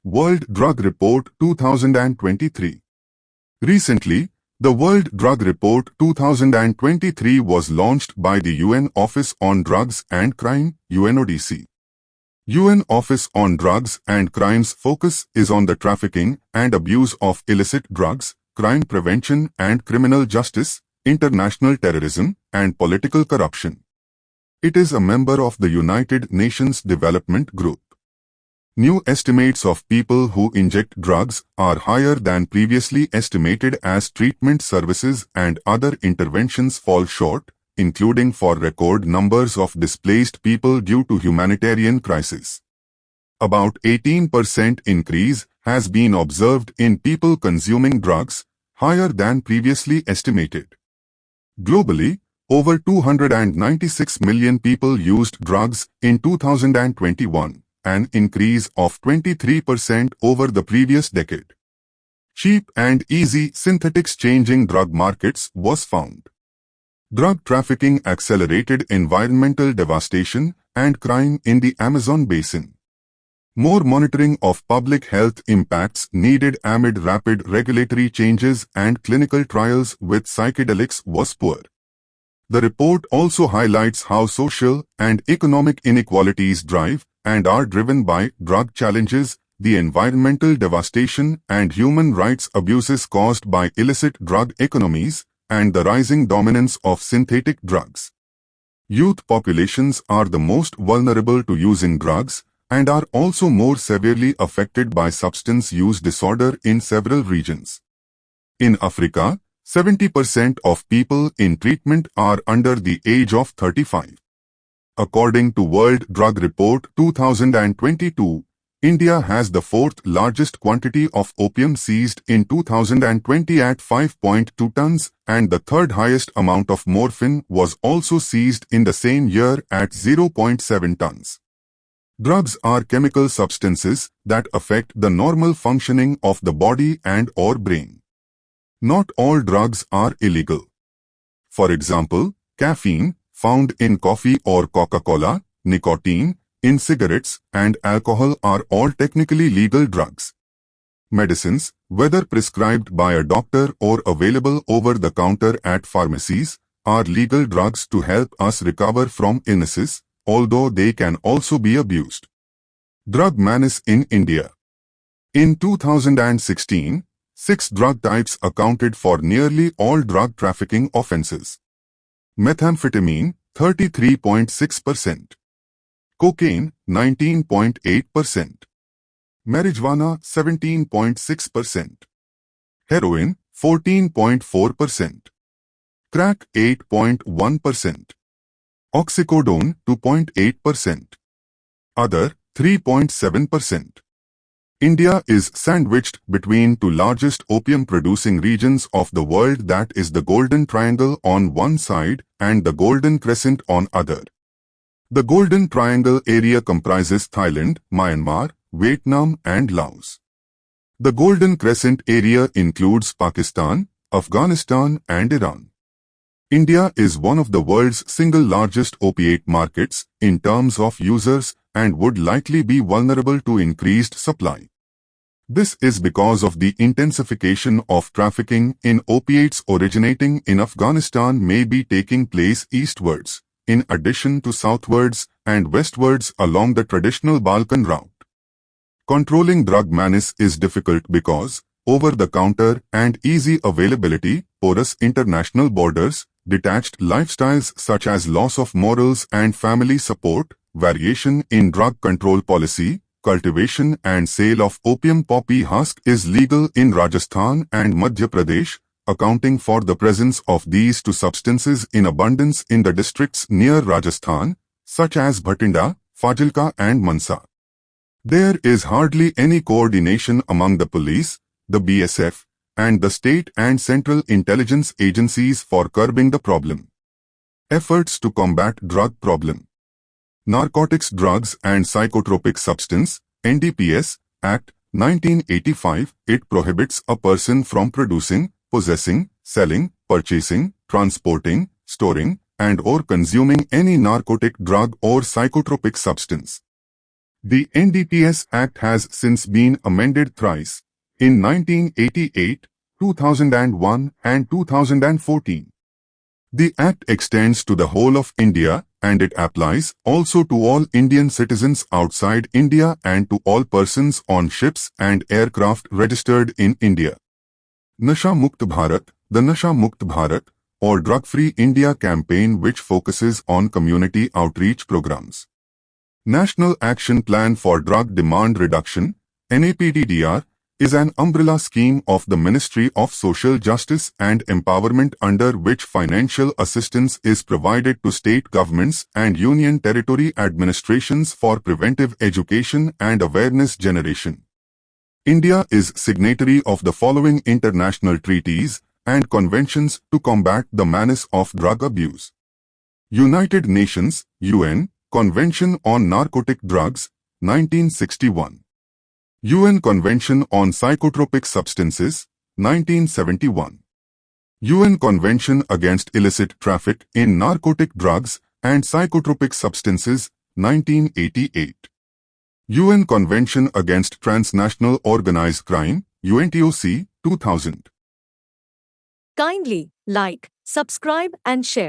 World Drug Report 2023. Recently, the World Drug Report 2023 was launched by the UN Office on Drugs and Crime, UNODC. UN Office on Drugs and Crime's focus is on the trafficking and abuse of illicit drugs, crime prevention and criminal justice, international terrorism, and political corruption. It is a member of the United Nations Development Group. New estimates of people who inject drugs are higher than previously estimated as treatment services and other interventions fall short, including for record numbers of displaced people due to humanitarian crisis. About 18% increase has been observed in people consuming drugs, higher than previously estimated. Globally, over 296 million people used drugs in 2021, an increase of 23% over the previous decade. Cheap and easy synthetics changing drug markets was found. Drug trafficking accelerated environmental devastation and crime in the Amazon basin. More monitoring of public health impacts needed amid rapid regulatory changes and clinical trials with psychedelics was poor. The report also highlights how social and economic inequalities drive and are driven by drug challenges, the environmental devastation and human rights abuses caused by illicit drug economies, and the rising dominance of synthetic drugs. Youth populations are the most vulnerable to using drugs and are also more severely affected by substance use disorder in several regions. In Africa, 70% of people in treatment are under the age of 35. According to World Drug Report 2022, India has the fourth largest quantity of opium seized in 2020 at 5.2 tons, and the third highest amount of morphine was also seized in the same year at 0.7 tons. Drugs are chemical substances that affect the normal functioning of the body and/or brain. Not all drugs are illegal. For example, caffeine, found in coffee or Coca-Cola, nicotine, in cigarettes, and alcohol are all technically legal drugs. Medicines, whether prescribed by a doctor or available over the counter at pharmacies, are legal drugs to help us recover from illnesses, although they can also be abused. Drug menace in India. In 2016, 6 drug types accounted for nearly all drug trafficking offenses. Methamphetamine, 33.6%. Cocaine, 19.8%. Marijuana, 17.6%. Heroin, 14.4%. Crack, 8.1%. Oxycodone, 2.8%. Other, 3.7%. India is sandwiched between two largest opium-producing regions of the world, that is the Golden Triangle on one side and the Golden Crescent on other. The Golden Triangle area comprises Thailand, Myanmar, Vietnam and Laos. The Golden Crescent area includes Pakistan, Afghanistan and Iran. India is one of the world's single largest opiate markets in terms of users and would likely be vulnerable to increased supply. This is because of the intensification of trafficking in opiates originating in Afghanistan may be taking place eastwards, in addition to southwards and westwards along the traditional Balkan route. Controlling drug menace is difficult because over-the-counter and easy availability, porous international borders, detached lifestyles such as loss of morals and family support, variation in drug control policy, cultivation and sale of opium poppy husk is legal in Rajasthan and Madhya Pradesh, accounting for the presence of these two substances in abundance in the districts near Rajasthan, such as Bhatinda, Fazilka and Mansa. There is hardly any coordination among the police, the BSF, and the state and central intelligence agencies for curbing the problem. Efforts to combat drug problem. Narcotics Drugs and Psychotropic Substance, NDPS, Act, 1985, it prohibits a person from producing, possessing, selling, purchasing, transporting, storing, and/or consuming any narcotic drug or psychotropic substance. The NDPS Act has since been amended thrice, in 1988, 2001 and 2014. The Act extends to the whole of India and it applies also to all Indian citizens outside India and to all persons on ships and aircraft registered in India. Nasha Mukt Bharat, the Nasha Mukt Bharat or Drug-Free India campaign which focuses on community outreach programs. National Action Plan for Drug Demand Reduction, NAPDDR, is an umbrella scheme of the Ministry of Social Justice and Empowerment under which financial assistance is provided to state governments and union territory administrations for preventive education and awareness generation. India is signatory of the following international treaties and conventions to combat the menace of drug abuse. United Nations, UN, Convention on Narcotic Drugs, 1961. UN Convention on Psychotropic Substances, 1971. UN Convention Against Illicit Traffic in Narcotic Drugs and Psychotropic Substances, 1988. UN Convention Against Transnational Organized Crime, UNODC, 2000. Kindly like, subscribe and share.